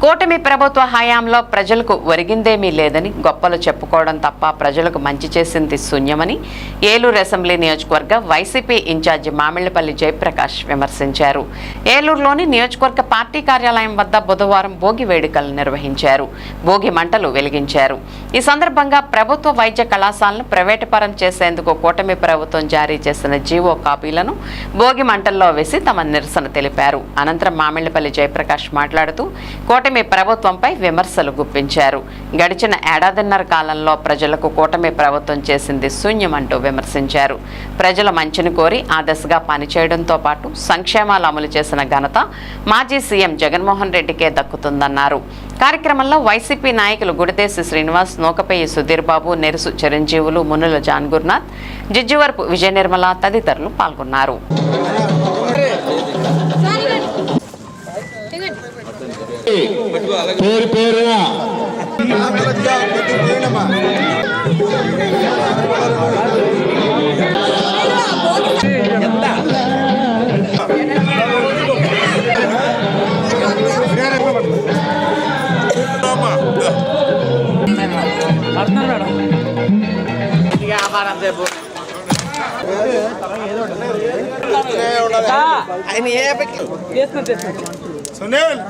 కూటమి ప్రభుత్వ హయాంలో ప్రజలకు ఒరిగిందేమీ లేదని గొప్పలు చెప్పుకోవడం తప్ప ప్రజలకు మంచి చేసింది శూన్యమని ఏలూరు అసెంబ్లీ నియోజకవర్గ వైసీపీ ఇన్ఛార్జి మామిళ్లపల్లి జయప్రకాష్ విమర్శించారు. ఏలూరులోని నియోజకవర్గ పార్టీ కార్యాలయం వద్ద బుధవారం భోగి వేడుకలు నిర్వహించారు. భోగి మంటలు వెలిగించారు. ఈ సందర్భంగా ప్రభుత్వ వైద్య కళాశాలను ప్రైవేటు పరం చేసేందుకు కూటమి ప్రభుత్వం జారీ చేసిన జీవో కాపీలను భోగి మంటల్లో వేసి తమ నిరసన తెలిపారు. అనంతరం మామిళ్లపల్లి జయప్రకాష్ మాట్లాడుతూ కూటమి ప్రభుత్వంపై విమర్శలు గుప్పించారు. గడిచిన ఏడాదిన్నర కాలంలో ప్రజలకు కూటమి ప్రభుత్వం చేసింది శూన్యమంటూ విమర్శించారు. ప్రజల మంచిని కోరి ఆ దిశగా పనిచేయడంతో పాటు సంక్షేమాలు అమలు చేసిన ఘనత మాజీ సీఎం జగన్మోహన్ రెడ్డికే దక్కుతుందన్నారు. కార్యక్రమంలో వైసీపీ నాయకులు గుడిదేశి శ్రీనివాస్, నూకపేయి సుధీర్ బాబు, నెరుసు చిరంజీవులు, మునుల జాన్ గురునాథ్, జిజ్జువరపు విజయ నిర్మల తదితరులు పాల్గొన్నారు. పేరు పేరున సునీల్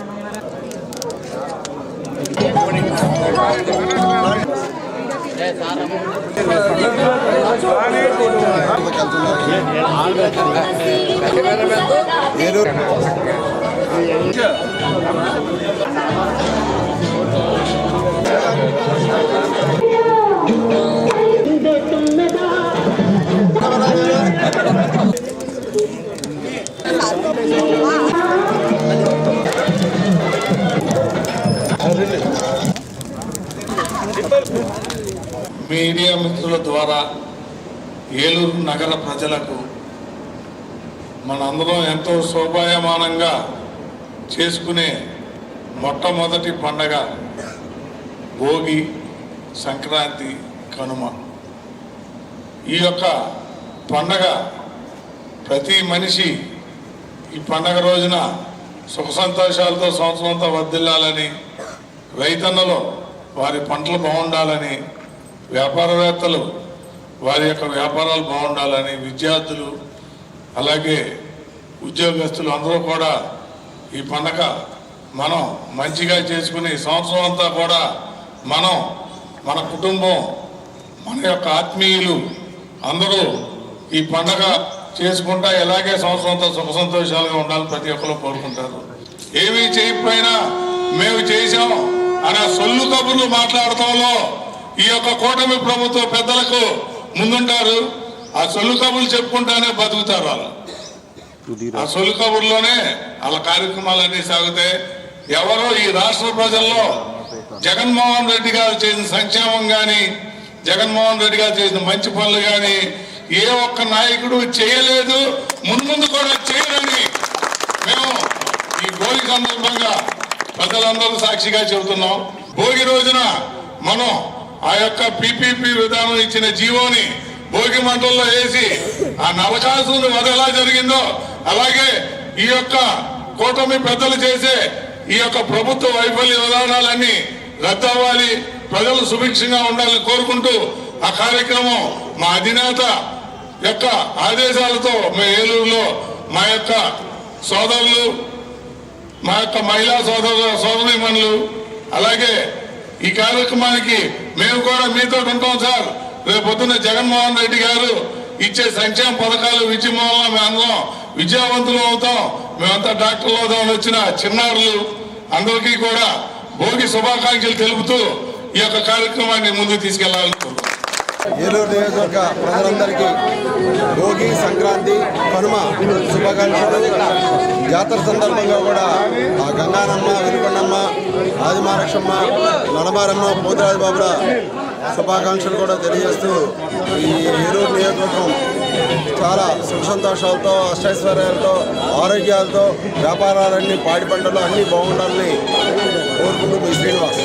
మీడియా మిత్రుల ద్వారా ఏలూరు నగర ప్రజలకు మనందరం ఎంతో శోభాయమానంగా చేసుకునే మొట్టమొదటి పండగ భోగి, సంక్రాంతి, కనుమ. ఈ యొక్క పండగ ప్రతి మనిషి ఈ పండగ రోజున సుఖ సంతోషాలతో సంవత్సరం అంతా వర్ధిల్లాలని, రైతన్నలు వారి పంటలు బాగుండాలని, వ్యాపారవేత్తలు వారి యొక్క వ్యాపారాలు బాగుండాలని, విద్యార్థులు అలాగే ఉద్యోగస్తులు అందరూ కూడా ఈ పండగ మనం మంచిగా చేసుకుని సంవత్సరం అంతా కూడా మనం, మన కుటుంబం, మన యొక్క ఆత్మీయులు అందరూ ఈ పండగ చేసుకుంటా ఇలాగే సంవత్సరం అంతా సుఖ సంతోషాలుగా ఉండాలని ప్రతి ఒక్కరు కోరుకుంటారు. ఏమీ చేయకపోయినా మేము చేసాం అనే సొల్లు కబుర్లు మాట్లాడటంలో ఈ యొక్క కూటమి ప్రభుత్వ పెద్దలకు ముందుంటారు. ఆ సొల్లు కబుర్లు చెప్పుకుంటానే బతుకుతారు వాళ్ళు. ఆ సొల్లు కబుర్లోనే వాళ్ళ కార్యక్రమాలన్నీ సాగుతాయి. ఎవరో ఈ రాష్ట్ర ప్రజల్లో జగన్మోహన్ రెడ్డి గారు చేసిన సంక్షేమం కానీ, జగన్మోహన్ రెడ్డి గారు చేసిన మంచి పనులు కానీ ఏ ఒక్క నాయకుడు చేయలేదు, ముందు కూడా చేయరని మేము ఈ భోగి సందర్భంగా ప్రజలందరూ సాక్షిగా చెబుతున్నాం. భోగి రోజున మనం ఆ యొక్క పిపిపి విధానం ఇచ్చిన జీవోని భోగి మంటల్లో వేసి ఆ నరకాసుని వధ ఎలా జరిగిందో అలాగే ఈ యొక్క కూటమి పెద్దలు చేసే ఈ యొక్క ప్రభుత్వ వైఫల్య విధానాలన్నీ రద్దు అవ్వాలి, ప్రజలు సుభిక్షంగా ఉండాలని కోరుకుంటూ ఆ కార్యక్రమం మా అధినేత యొక్క ఆదేశాలతో మా ఏలూరులో మా యొక్క సోదరులు, మా యొక్క మహిళా సోదరీమణులు అలాగే ఈ కార్యక్రమానికి మేము కూడా మీతో ఉంటాం సార్. రేపు పొద్దున్న జగన్మోహన్ రెడ్డి గారు ఇచ్చే సంక్షేమ పథకాలు విజయం వల్ల మేమందరం విద్యావంతులు అవుతాం, మేమంతా డాక్టర్లు అవుతామని వచ్చిన చిన్నారులు అందరికీ కూడా భోగి శుభాకాంక్షలు తెలుపుతూ ఈ యొక్క కార్యక్రమాన్ని ముందుకు తీసుకెళ్లాలనుకుంటున్నాం. ఏలూరు నియోజకవర్గ ప్రజలందరికీ భోగి, సంక్రాంతి, కనుమ శుభాకాంక్షలు. జాతర సందర్భంగా కూడా ఆ గంగానమ్మ, వెలుకొండమ్మ, ఆదిమారక్షమ్మ, నడమారమ్మ, పోతురాజు బాబుల శుభాకాంక్షలు కూడా తెలియజేస్తూ ఈ ఏలూరు నియోజకవర్గం చాలా సుఖ సంతోషాలతో, అష్టైశ్వర్యాలతో, ఆరోగ్యాలతో, వ్యాపారాలన్నీ, పాడి పంటలు అన్నీ బాగుండాలని కోరుకుంటూ మీ శ్రీనివాస్.